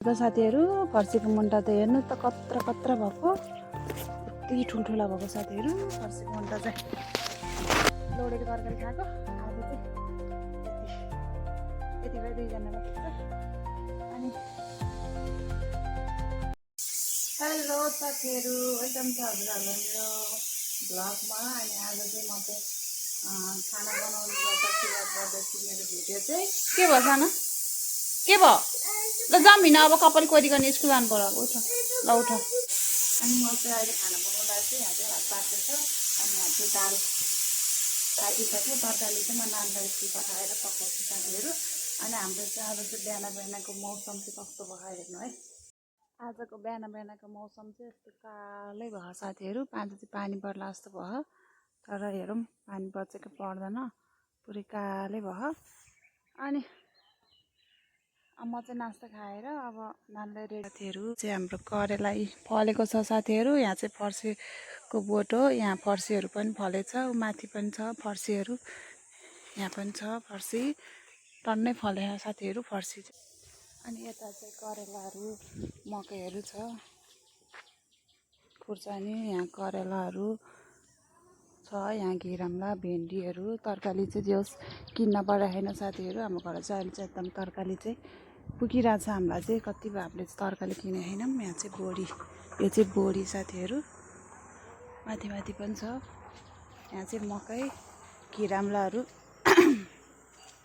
त साथीहरू फर्सीको मुन्टा त हेर्नु त कत्रा कत्रा भएको यति ठुल्ठुला भएको साथीहरू फर्सीको मुन्टा चाहिँ लोडेको तरकारी खाएको आज चाहिँ यति भए दुईजनालाई पुग्छ। अनि हेलो साथीहरू वेलकम छ हजुरहरूलाई मेरो भ्लगमा। अनि आज चाहिँ म चाहिँ खाना बनाउनुबाट सुरुवात गर्दैछु। मेरो भिडियो चाहिँ के भयो सानो के भयो ल जमिन अब कपाल कोरिकन स्कुल जानु पर्यो। उठ ल उठ। अनि म चाहिँ अहिले खाना बनाउनु लाग्छु। यहाँ चाहिँ भात पाक्दैछ अनि यहाँ चाहिँ दाल पाकिसक्यो। तरकारी चाहिँ म नानीलाई स्कुल पठाएर पकाउँछु साथीहरू। अनि हाम्रो चाहिँ आज चाहिँ बिहानको मौसम चाहिँ कस्तो भयो हेर्नु है। आजको बिहानको मौसम चाहिँ यस्तो कालै भयो साथीहरू। आज चाहिँ पानी पर्ला जस्तो भयो तर हेरौँ पानी पर्छ कि पर्दैन, पुरै कालै भयो। अनि म चाहिँ नास्ता खाएर अब नानीलाई रेडीहरू चाहिँ हाम्रो करेला फलेको छ साथीहरू। यहाँ चाहिँ फर्सीको बोट हो। यहाँ फर्सीहरू पनि फलेछ, माथि पनि छ फर्सीहरू, यहाँ पनि छ फर्सी टन्नै फले साथीहरू फर्सी चाहिँ। अनि यता चाहिँ करेलाहरू मकैहरू छ खुर्सानी, यहाँ करेलाहरू छ, यहाँ घिरमला भेन्डीहरू। तरकारी चाहिँ जे होस् किन्न परेन साथीहरू। हाम्रो घर चाहिँ अहिले चाहिँ एकदम तरकारी चाहिँ पुगिरहेछ हामीलाई चाहिँ। कति भयो हामीले चाहिँ तरकारी किने छैनौँ। यहाँ चाहिँ बोडी, यो चाहिँ बोडी साथीहरू, माथि माथि पनि छ। यहाँ चाहिँ मकै घिरमलाहरू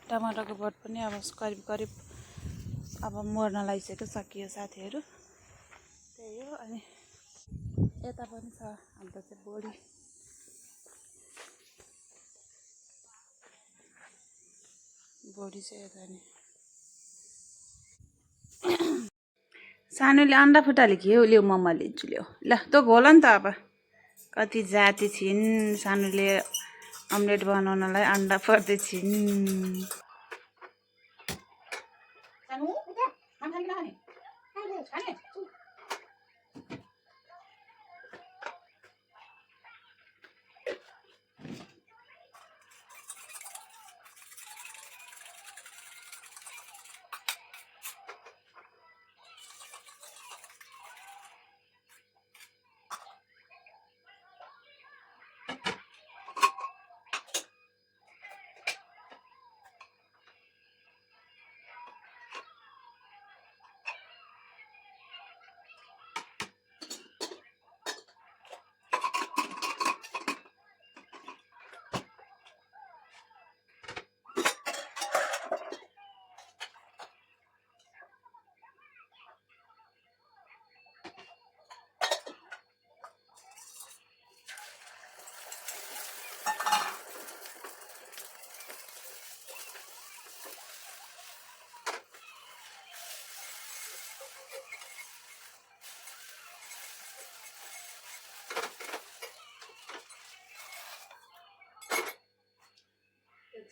टमाटरको बोट पनि अब करिब करिब अब मर्न लागिसक्यो, सकियो साथीहरू, त्यही हो। अनि यता पनि छ हाम्रो चाहिँ बोडी, बोडी चाहिँ यता नि। सानोले अन्डा फुटाले के हो ल्याऊ मम्मा लिन्छु ल्याऊ ल तँ घोल नि त। अब कति जाति छिन् सानोले अम्लेट बनाउनलाई अन्डा पर्दै छिन्।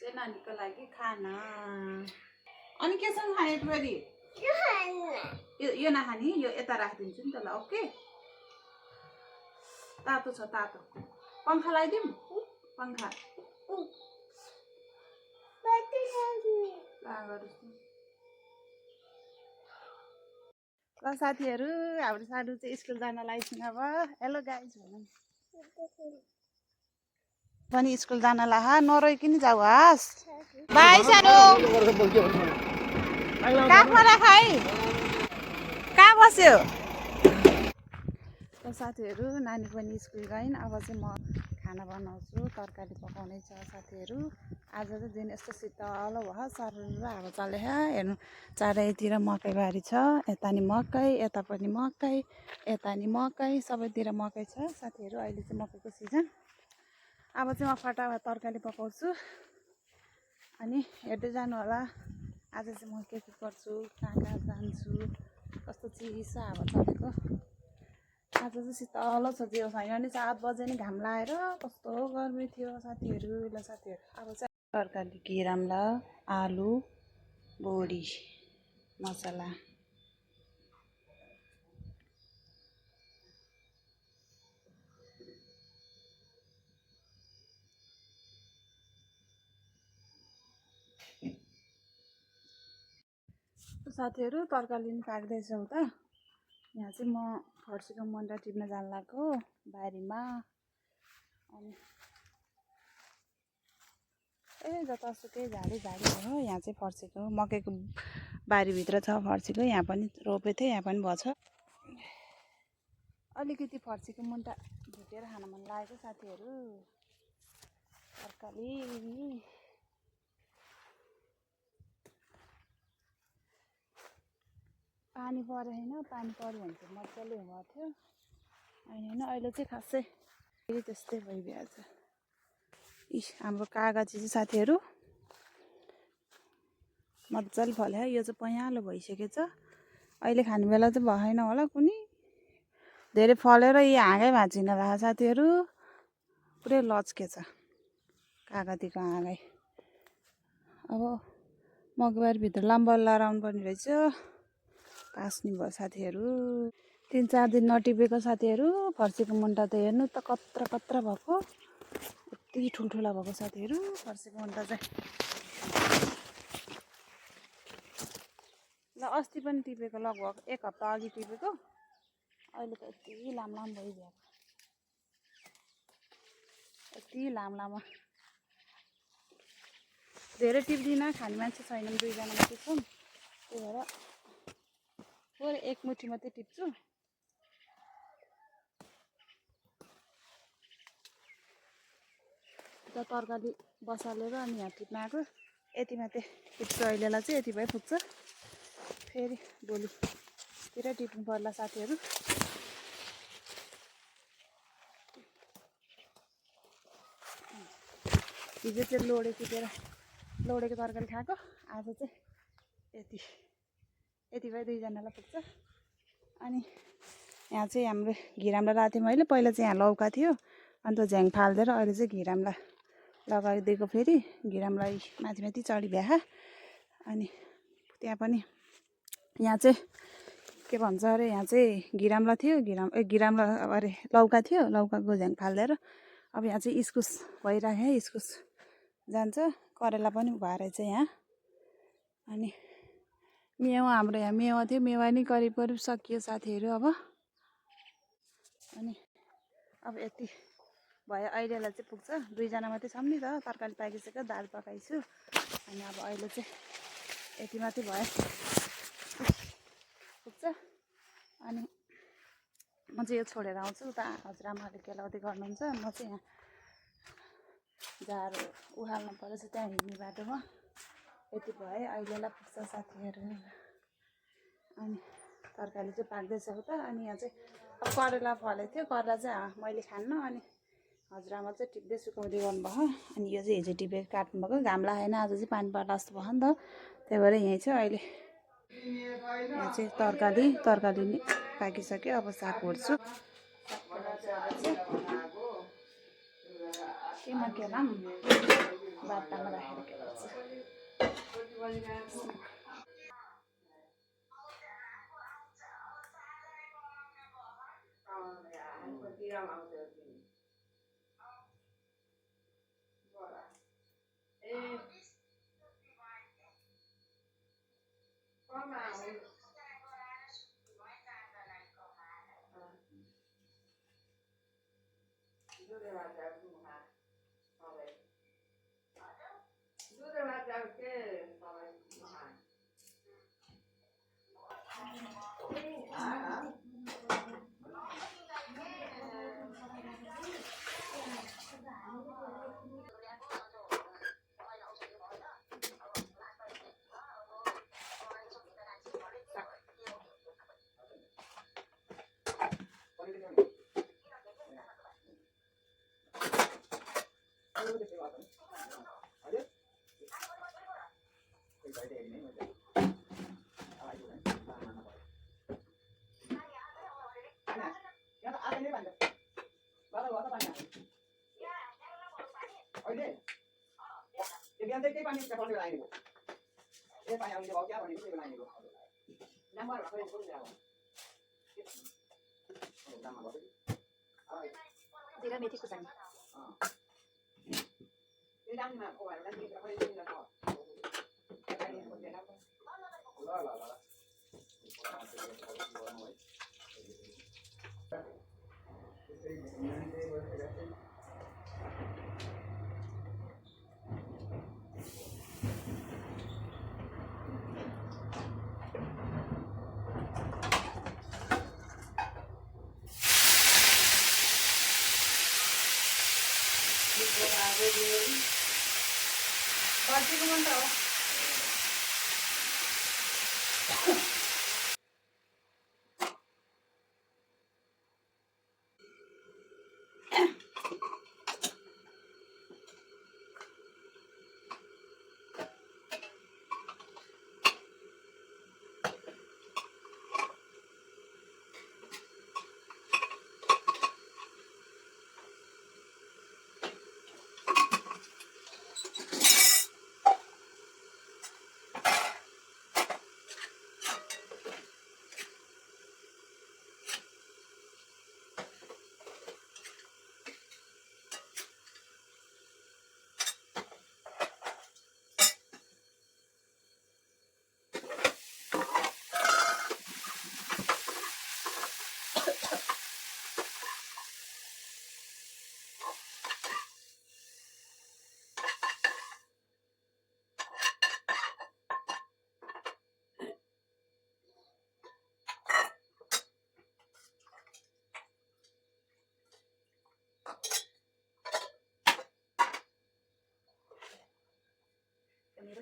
चाहिँ नानीको लागि खाना। अनि केसँग खाने फेरि यो नखाने, यो यता राखिदिन्छु नि त ल। ओके तातो छ तातो, पङ्खा लगाइदिउँ पङ्खा ल साथीहरू। हाम्रो सानो चाहिँ स्कुल जान लागेको अब। हेलो गाइज भनौँ पनि स्कुल जान ला नरोइकन जाऊ हास। बाई सानो काखमा राख है, कहाँ बस्यो। त साथीहरू नानी पनि स्कुल गइन्। अब चाहिँ म खाना बनाउँछु, तरकारी पकाउनै छ साथीहरू। आज चाहिँ दिन यस्तो शीतल भयो, सरर हावा चले हेर्नु। चारैतिर मकैबारी छ, यता नि मकै, यता पनि मकै, यता नि मकै, सबैतिर मकै छ साथीहरू। अहिले चाहिँ मकैको सिजन। अब चाहिँ म फटाफट तरकारी पकाउँछु अनि हेर्दै जानु होला। आज चाहिँ म के गर्छु, कहाँ कहाँ जान्छु, कस्तो चिसो हावा चलेको। आज चाहिँ शीतल छ, जे छैन नि 7 बजे नि घाम लाएर कस्तो गर्मी थियो साथीहरू। ल साथीहरू अब चाहिँ तरकारी घिरमला, आलु, बोडी, मसला, साथीहरू तरकारी पाक्दैछौँ त। यहाँ चाहिँ म फर्सीको मुन्टा टिप्न जान लागेको बारीमा। अनि जतासुकै झाडी भयो। यहाँ चाहिँ फर्सीको मकैको बारीभित्र छ फर्सीको। यहाँ पनि रोपेको थियो, यहाँ पनि भएछ। अलिकति फर्सीको मुन्टा भुटेर खान मन लागेको साथीहरू। तरकारी पानी पऱ्यो होइन, पानी पऱ्यो भने चाहिँ मजाले हुँदै थियो। होइन अहिले चाहिँ खासै फेरि त्यस्तै भइरहेछ। हाम्रो कागजी चाहिँ साथीहरू मजाले फल्यो। यो चाहिँ पहेँलो भइसकेछ। अहिले खाने बेला चाहिँ भएन होला कुनै। धेरै फलेर यो हाँगै भाँचिन भएको साथीहरू। पुरै लच्केछ कागतीको हाँगै। अब मकैबारीभित्र लम्बा राउन्ड पर्ने रहेछ। कास्नी भयो साथीहरू। 3-4 दिन नटिपेको साथीहरू। फर्सीको मुन्टा त हेर्नु त कत्रा कत्रा भएको। यति ठुल्ठुला भएको साथीहरू फर्सीको मुन्टा चाहिँ। ल अस्ति पनि टिपेको, लगभग 1 हप्ता अघि टिपेको। अहिले त यति लामो भइदिएको। यति लामो धेरै टिप्दिनँ, खाने मान्छे छैन, 2 जना मात्रै छौँ। त्यही भएर थोरै 1 मुठी मात्रै टिप्छु। तरकारी बसालेर अनि यहाँ टिप्न आएको। यति मात्रै टिप्छु अहिलेलाई चाहिँ, यति भए पुग्छ। फेरि भोलितिर टिप्नु पर्ला साथीहरू। हिजो चाहिँ लोडेको तरकारी खाएको। आज चाहिँ यति भए 2 जनालाई पुग्छ। अनि यहाँ चाहिँ हाम्रो घिराम्रा लगाएको थिएँ मैले। पहिला चाहिँ यहाँ लौका थियो, अन्त झ्याङ फालिदिएर अहिले चाहिँ घिराम्रा लगाइदिएको। फेरि घिराम्रा माथि चढी भ्या। अनि त्यहाँ पनि यहाँ चाहिँ के भन्छ अरे, यहाँ चाहिँ घिराम्रा थियो, घिराम्रा अरे लौका थियो, लौकाको झ्याङ फालिदिएर अब यहाँ चाहिँ इस्कुस भइरहेको। इस्कुस जान्छ, करेला पनि भयो रहेछ यहाँ। अनि मेवा, हाम्रो यहाँ मेवा थियो, मेवा नि करिब सकियो साथीहरू अब। अनि अब यति भयो अहिलेलाई चाहिँ पुग्छ। 2 जना मात्रै छौँ नि त। तरकारी पाकिसक्यो, दाल पकाइछु। अनि अब अहिले चाहिँ यति मात्रै भयो, पुग्छ। अनि म चाहिँ यो छोडेर आउँछु। उता हजुरआमाले केलाउँदै गर्नुहुन्छ, म चाहिँ यहाँ झार उहाल्नु पर्छ त्यहाँ हिँड्ने बाटोमा। यति भयो अहिलेलाई पुग्छ साथीहरू। अनि तरकारी चाहिँ पाक्दैछ उता। अनि यहाँ चाहिँ अब करेला फलेको थियो, करेला चाहिँ मैले खान्न। अनि हजुरआमा चाहिँ टिप्दै सुकाउँदै गर्नुभयो। अनि यो चाहिँ हिजो टिपेर काट्नुभएको, घाम लागेन। आज चाहिँ पानी पर्ला जस्तो भयो नि त, त्यही भएर यहीँ छ अहिले। यहाँ चाहिँ तरकारी नि पाकिसक्यो। अब साग भर्छु। केमा बाटामा राखेर के गर्छु। मेथी खुर्सानी ल बर्तीको मन त हो मेरो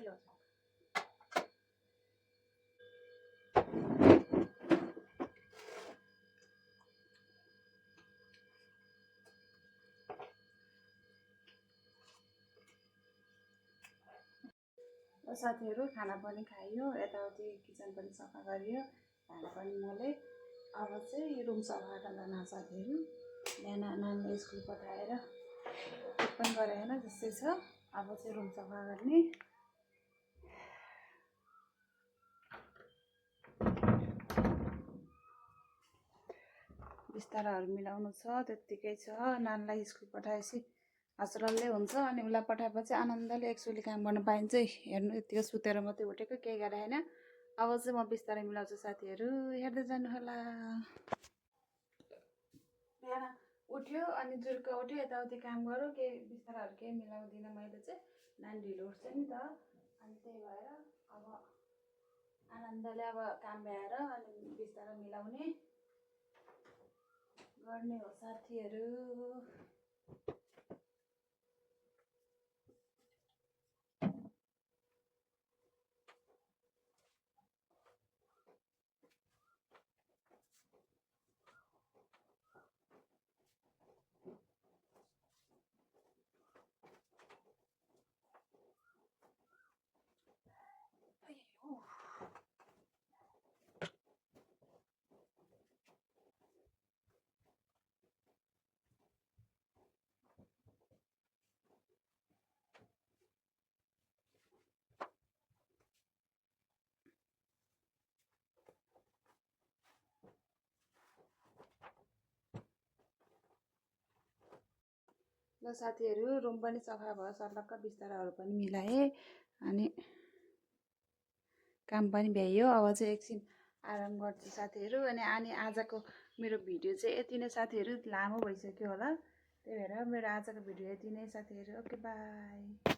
यो साथीहरू खाना पनि खाइयो यताउति किचन पनि सफा गरियो भाँडा पनि मोले अब चाहिँ रुम सफा गर्न साथीहरू बिहान नानीलाई स्कुल पठाएर पनि गरे होइन जस्तै छ अब चाहिँ रुम सफा गर्ने बिस्ताराहरू मिलाउनु छ त्यत्तिकै छ नानीलाई स्कुल पठाएपछि हस्रल्लै हुन्छ अनि उसलाई पठाएपछि आनन्दले एक्चुअली काम गर्न पाइन्छ हेर्नु यतिको सुतेर मात्रै उठेको केही गरे होइन अब चाहिँ म बिस्तारै मिलाउँछु साथीहरू हेर्दै जानु होला बिहान उठ्यो अनि जुर्क उठ्यो यताउति काम गरौँ केही बिस्ताराहरू केही मिलाउँदिनँ मैले चाहिँ नानी ढिलो उठ्छ नि त अनि त्यही भएर अब आनन्दले अब काम भ्याएर अनि बिस्तारै मिलाउने गर्ने हो साथीहरू ल साथीहरू रुम पनि सफा भयो सर्लक्क बिस्ताराहरू पनि मिलाएँ अनि काम पनि भ्याइयो अब चाहिँ एकछिन आराम गर्छु साथीहरू अनि आजको मेरो भिडियो चाहिँ यति नै साथीहरू लामो भइसक्यो होला त्यही भएर मेरो आजको भिडियो यति नै साथीहरू ओके बाई।